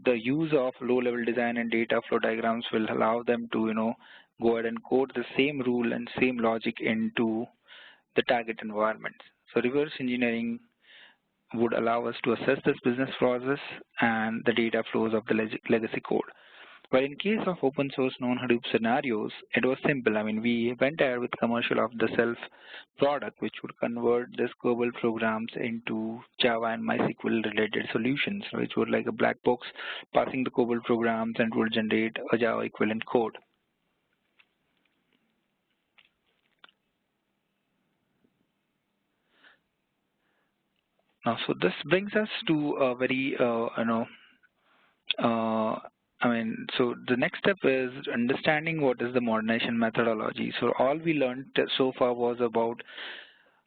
the use of low-level design and data flow diagrams will allow them to, go ahead and code the same rule and same logic into the target environment. So reverse engineering would allow us to assess this business process and the data flows of the legacy code. But in case of open source non-Hadoop scenarios, it was simple. We went ahead with commercial off-the-shelf product, which would convert this COBOL programs into Java and MySQL related solutions, which were like a black box passing the COBOL programs and would generate a Java equivalent code. Now, so this brings us to a very, so the next step is understanding what is the modernization methodology. So all we learned so far was about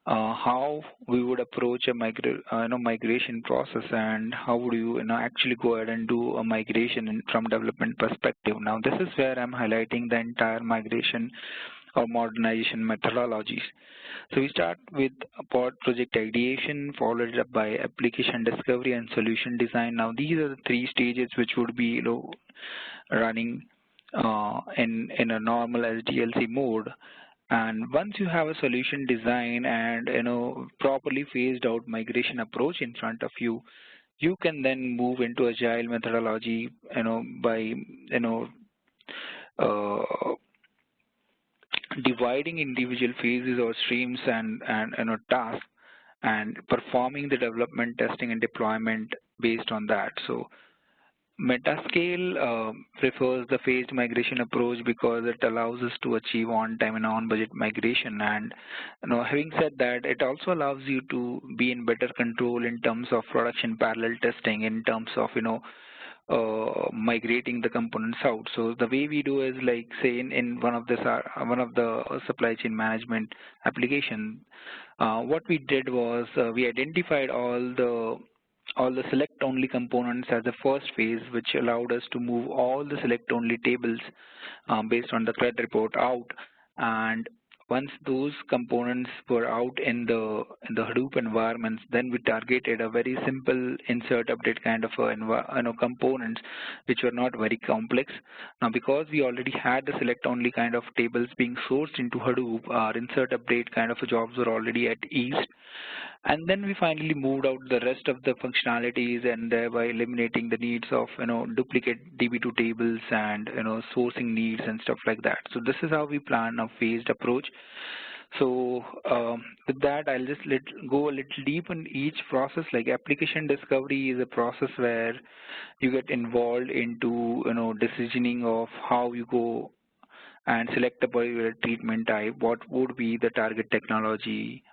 how we would approach a migration process, and how would you, actually go ahead and do a migration from development perspective. Now, this is where I'm highlighting the entire migration or modernization methodologies. So we start with project ideation, followed up by application discovery and solution design. Now, these are the three stages which would be running in a normal SDLC mode. And once you have a solution design and properly phased out migration approach in front of you, you can then move into agile methodology, by dividing individual phases or streams and tasks, and performing the development, testing, and deployment based on that. So MetaScale prefers the phased migration approach because it allows us to achieve on-time and on-budget migration. And having said that, it also allows you to be in better control in terms of production parallel testing, in terms of migrating the components out. So the way we do is, like, say in one of the supply chain management application, what we did was we identified all the select-only components as the first phase, which allowed us to move all the select-only tables based on the thread report out. And once those components were out in the Hadoop environments, then we targeted a very simple insert update kind of components, which were not very complex. Now, because we already had the select-only kind of tables being sourced into Hadoop, our insert update kind of jobs were already at ease. And then we finally moved out the rest of the functionalities, and thereby eliminating the needs of duplicate DB2 tables and sourcing needs and stuff like that. So this is how we plan a phased approach. So with that, I'll just go a little deep in each process. Like, application discovery is a process where you get involved into decisioning of how you go and select a particular treatment type, what would be the target technology.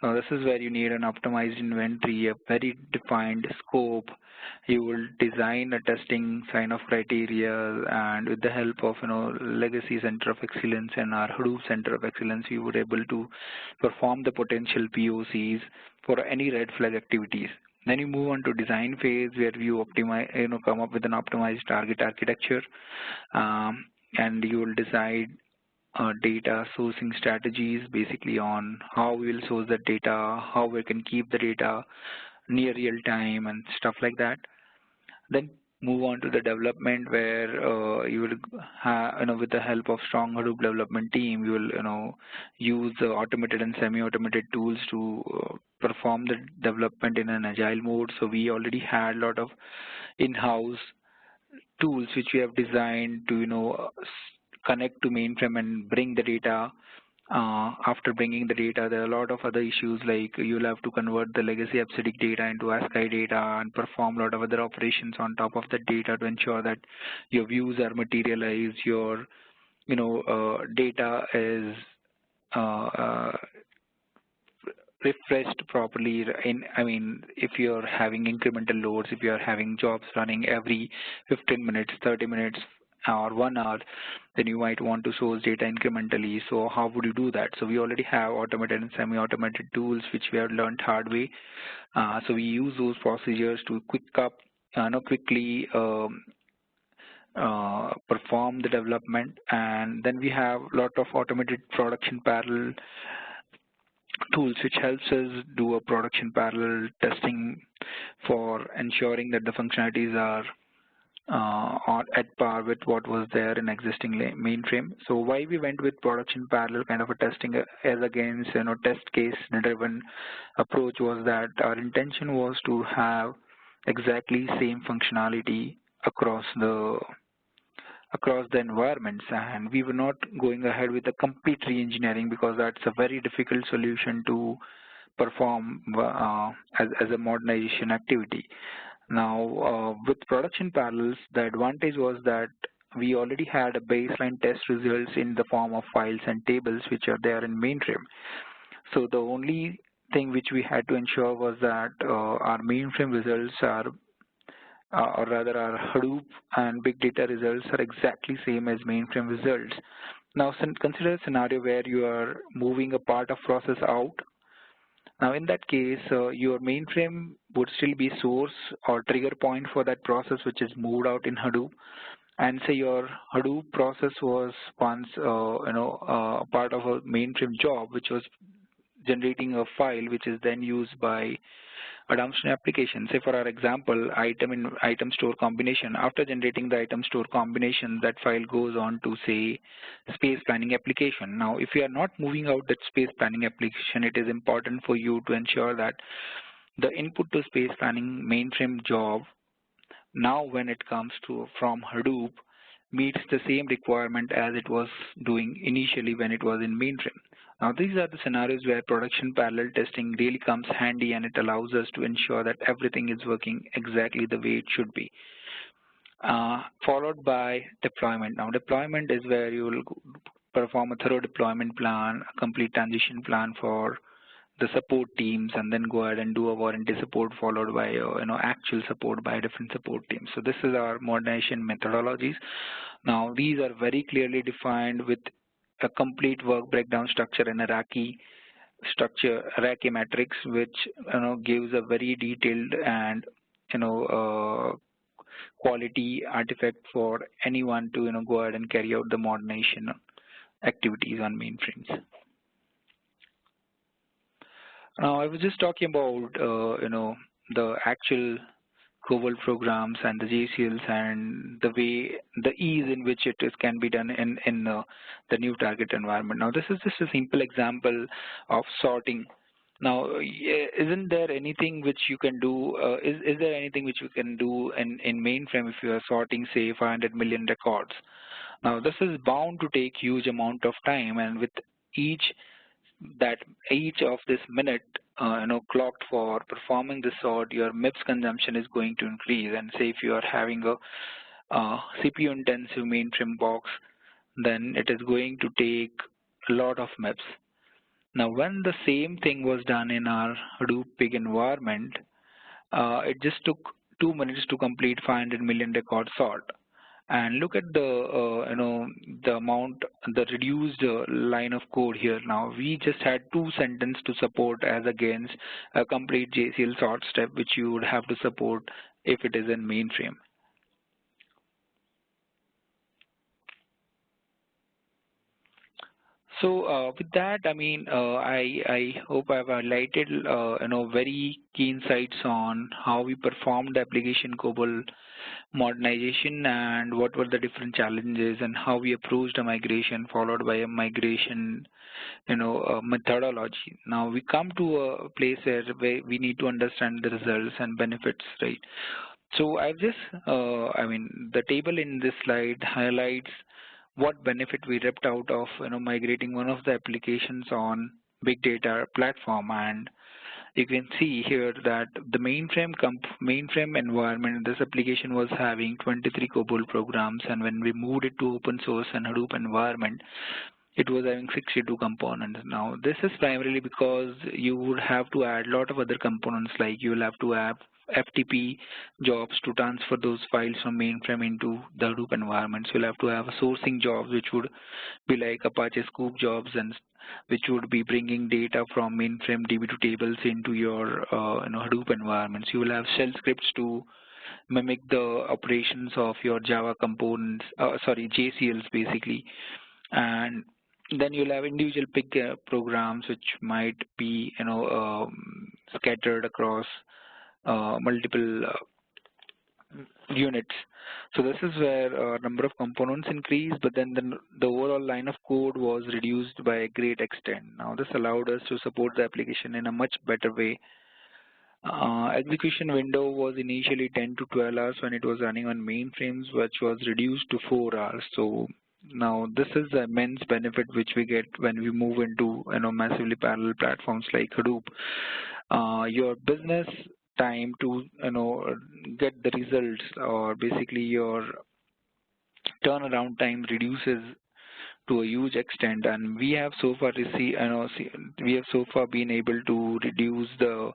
Now, this is where you need an optimized inventory, a very defined scope. You will design a testing sign-off criteria, and with the help of legacy center of excellence and our Hadoop center of excellence, you were able to perform the potential POCs for any red flag activities. Then you move on to design phase, where you optimize, come up with an optimized target architecture, and you will decide data sourcing strategies, basically on how we will source that data, how we can keep the data near real time and stuff like that. Then move on to the development, where you will have, with the help of strong Hadoop development team, you will use the automated and semi-automated tools to perform the development in an agile mode. So we already had a lot of in-house tools which we have designed to connect to mainframe and bring the data. After bringing the data, there are a lot of other issues, like you'll have to convert the legacy episodic data into ASCII data and perform a lot of other operations on top of the data to ensure that your views are materialized, your data is refreshed properly. If you're having incremental loads, if you're having jobs running every 15 minutes, 30 minutes, or 1 hour, then you might want to source data incrementally. So how would you do that? So we already have automated and semi-automated tools which we have learned hard way. So we use those procedures to quickly perform the development. And then we have a lot of automated production parallel tools which helps us do a production parallel testing for ensuring that the functionalities are at par with what was there in existing mainframe. So why we went with production parallel kind of a testing as against test case driven approach was that our intention was to have exactly same functionality across the environments, and we were not going ahead with a complete re-engineering, because that's a very difficult solution to perform as a modernization activity. Now, with production parallels, the advantage was that we already had a baseline test results in the form of files and tables which are there in mainframe. So the only thing which we had to ensure was that our mainframe results are, or rather our Hadoop and big data results are exactly same as mainframe results. Now, consider a scenario where you are moving a part of process out Now, in that case, your mainframe would still be source or trigger point for that process which is moved out in Hadoop. And say your Hadoop process was once, part of a mainframe job which was generating a file which is then used by a downstream application. Say for our example, item store combination. After generating the item store combination, that file goes on to say space planning application. Now, if you are not moving out that space planning application, it is important for you to ensure that the input to space planning mainframe job, now when it comes to from Hadoop, meets the same requirement as it was doing initially when it was in mainframe. Now, these are the scenarios where production parallel testing really comes handy, and it allows us to ensure that everything is working exactly the way it should be. Followed by deployment. Now, deployment is where you will perform a thorough deployment plan, a complete transition plan for the support teams, and then go ahead and do a warranty support followed by actual support by different support teams. So this is our modernization methodologies. Now, these are very clearly defined with a complete work breakdown structure and hierarchy matrix, which gives a very detailed and quality artifact for anyone to go ahead and carry out the modernization activities on mainframes. Now, I was just talking about the actual COBOL programs and the JCLs and the ease in which it can be done in the new target environment. Now, this is just a simple example of sorting. Now, isn't there anything which you can do? Is there anything which you can do in mainframe if you are sorting, say, 500 million records? Now, this is bound to take huge amount of time, and with each of this minute clocked for performing the sort, your MIPS consumption is going to increase. And say if you are having a CPU intensive mainframe box, then it is going to take a lot of MIPS. Now, when the same thing was done in our Hadoop big environment, it just took 2 minutes to complete 500 million record sort. And look at the the reduced line of code here. Now, we just had 2 sentences to support as against a complete JCL sort step, which you would have to support if it is in mainframe. So with that, I mean, I hope I've highlighted very key insights on how we performed the application COBOL modernization and what were the different challenges and how we approached a migration followed by a migration methodology. Now we come to a place where we need to understand the results and benefits, right? So I've just the table in this slide highlights what benefit we ripped out of migrating one of the applications on big data platform. And you can see here that the mainframe environment, this application was having 23 COBOL programs, and when we moved it to open source and Hadoop environment, it was having 62 components. Now, this is primarily because you would have to add a lot of other components, like you will have to have FTP jobs to transfer those files from mainframe into the Hadoop environment. So you'll have to have sourcing jobs, which would be like Apache Scoop jobs, and which would be bringing data from mainframe DB2 tables into your Hadoop environments. You will have shell scripts to mimic the operations of your Java components, JCLs basically, and then you'll have individual pig programs which might be scattered across multiple units. So this is where number of components increased, but then the overall line of code was reduced by a great extent. Now this allowed us to support the application in a much better way. Execution window was initially 10 to 12 hours when it was running on mainframes, which was reduced to 4 hours. So now this is the immense benefit which we get when we move into massively parallel platforms like Hadoop. Your business time to get the results, or basically your turnaround time, reduces to a huge extent, and we have so far been able to reduce the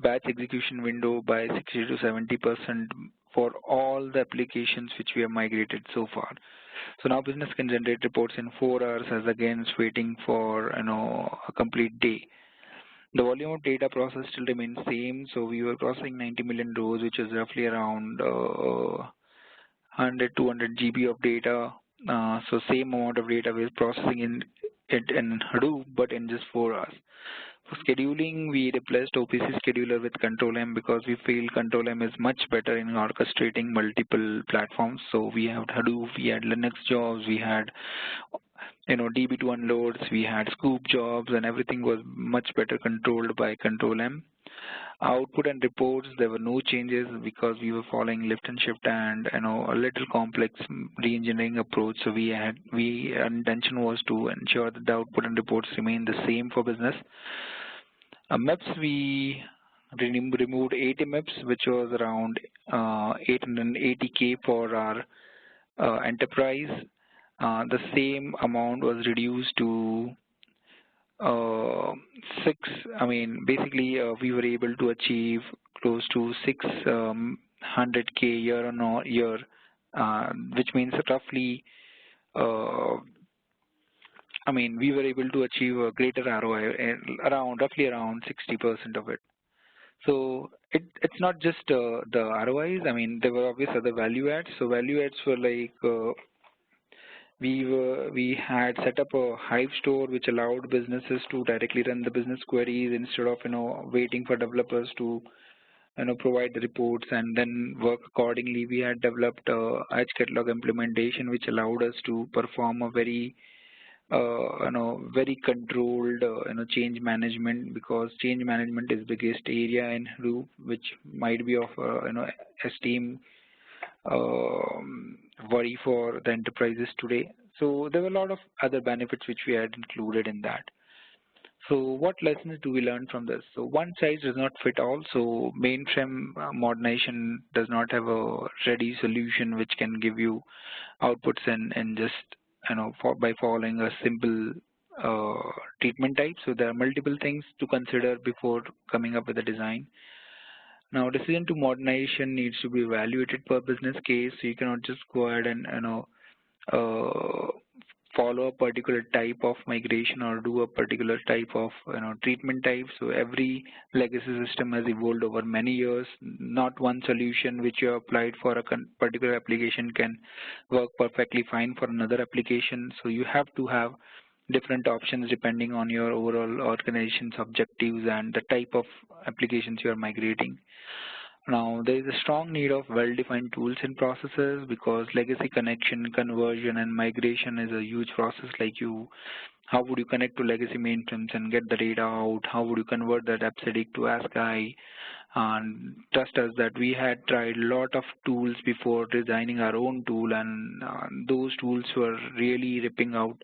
batch execution window by 60 to 70% for all the applications which we have migrated so far. So now business can generate reports in 4 hours as against waiting for a complete day. The volume of data processed still remains same. So we were processing 90 million rows, which is roughly around 100, 200 GB of data. So same amount of data we're processing in Hadoop, but in just 4 hours. For scheduling, we replaced OPC scheduler with Control M because we feel Control M is much better in orchestrating multiple platforms. So we had Hadoop, we had Linux jobs, we had DB2 unloads, we had Scoop jobs, and everything was much better controlled by Control M. Output and reports, there were no changes because we were following lift and shift and a little complex re-engineering approach. So our intention was to ensure that the output and reports remain the same for business. MIPS, we removed 80 MIPS, which was around 880K for our enterprise. The same amount was reduced to 6. Basically, we were able to achieve close to 600K year on year, which means roughly, we were able to achieve a greater ROI, roughly around 60% of it. So it's not just the ROIs. There were obvious other value adds. So value adds were like we had set up a Hive store which allowed businesses to directly run the business queries instead of waiting for developers to provide the reports and then work accordingly. We had developed a edge catalog implementation which allowed us to perform a very very controlled change management, because change management is the biggest area in Hadoop, which might be of esteem worry for the enterprises today. So there were a lot of other benefits which we had included in that. So what lessons do we learn from this? So one size does not fit all. So mainframe modernization does not have a ready solution which can give you outputs and just by following a simple treatment type. So there are multiple things to consider before coming up with a design. Now, decision to modernization needs to be evaluated per business case. So you cannot just go ahead and follow a particular type of migration or do a particular type of treatment type. So every legacy system has evolved over many years. Not one solution which you have applied for a particular application can work perfectly fine for another application. So you have to have different options depending on your overall organization's objectives and the type of applications you are migrating. Now, there is a strong need of well-defined tools and processes, because legacy connection, conversion, and migration is a huge process. How would you connect to legacy mainframes and get the data out? How would you convert that AppSedic to ASCII? And trust us that we had tried a lot of tools before designing our own tool, and those tools were really ripping out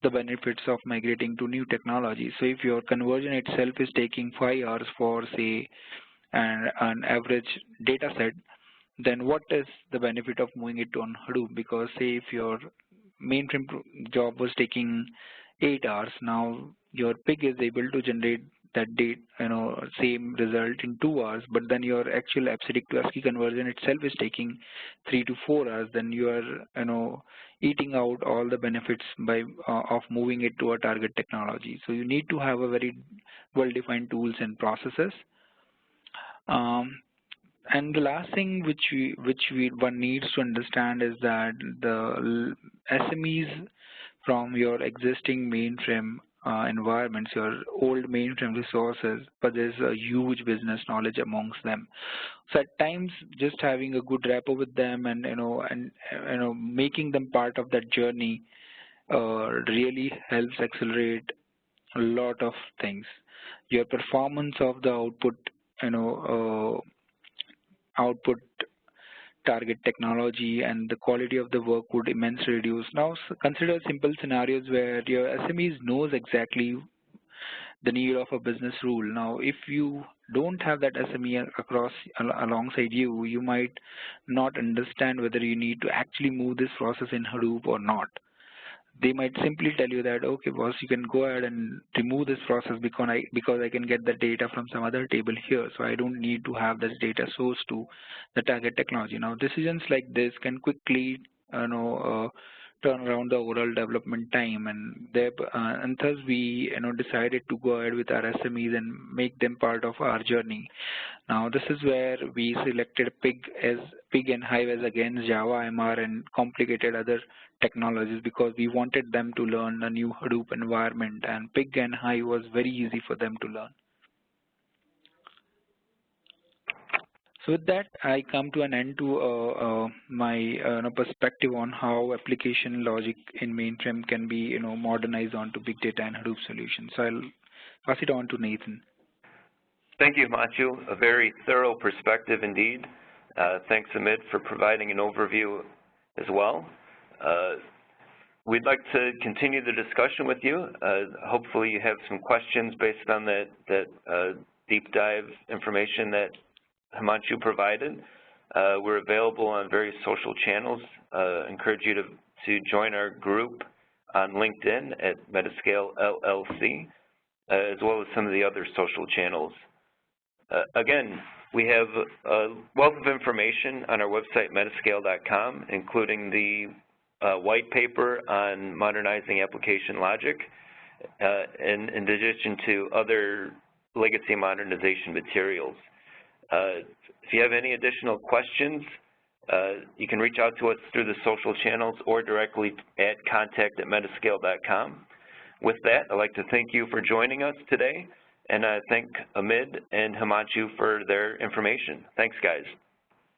the benefits of migrating to new technology. So if your conversion itself is taking 5 hours for, say, an average data set, then what is the benefit of moving it on Hadoop? Because say if your mainframe job was taking 8 hours, now your pig is able to generate that same result in 2 hours, but then your actual AppSedic to ASCII conversion itself is taking 3 to 4 hours. Then you are eating out all the benefits of moving it to a target technology. So you need to have a very well-defined tools and processes. And the last thing which one needs to understand is that the SMEs from your existing mainframe environments, your old mainframe resources, but there's a huge business knowledge amongst them. So at times, just having a good rapport with them and making them part of that journey really helps accelerate a lot of things. Your performance of the output target technology and the quality of the work would immensely reduce. Now consider simple scenarios where your SMEs knows exactly the need of a business rule. Now if you don't have that SME alongside you, you might not understand whether you need to actually move this process in Hadoop or not. They might simply tell you that, okay, boss, you can go ahead and remove this process because I can get the data from some other table here, so I don't need to have this data sourced to the target technology. Now, decisions like this can quickly, turn around the overall development time, and thus we decided to go ahead with our SMEs and make them part of our journey. Now this is where we selected Pig and Hive as against Java, MR, and complicated other technologies because we wanted them to learn a new Hadoop environment, and Pig and Hive was very easy for them to learn. So with that, I come to an end to my perspective on how application logic in mainframe can be modernized onto big data and Hadoop solutions. So I'll pass it on to Nathan. Thank you, Himanshu. A very thorough perspective indeed. Thanks, Amit, for providing an overview as well. We'd like to continue the discussion with you. Hopefully you have some questions based on that deep dive information that Himanshu provided. We're available on various social channels. Encourage you to join our group on LinkedIn at MetaScale LLC, as well as some of the other social channels. Again, we have a wealth of information on our website, metascale.com, including the white paper on modernizing application logic, in addition to other legacy modernization materials. If you have any additional questions, you can reach out to us through the social channels or directly at contact@metascale.com. With that, I'd like to thank you for joining us today, and I thank Amit and Himanshu for their information. Thanks, guys.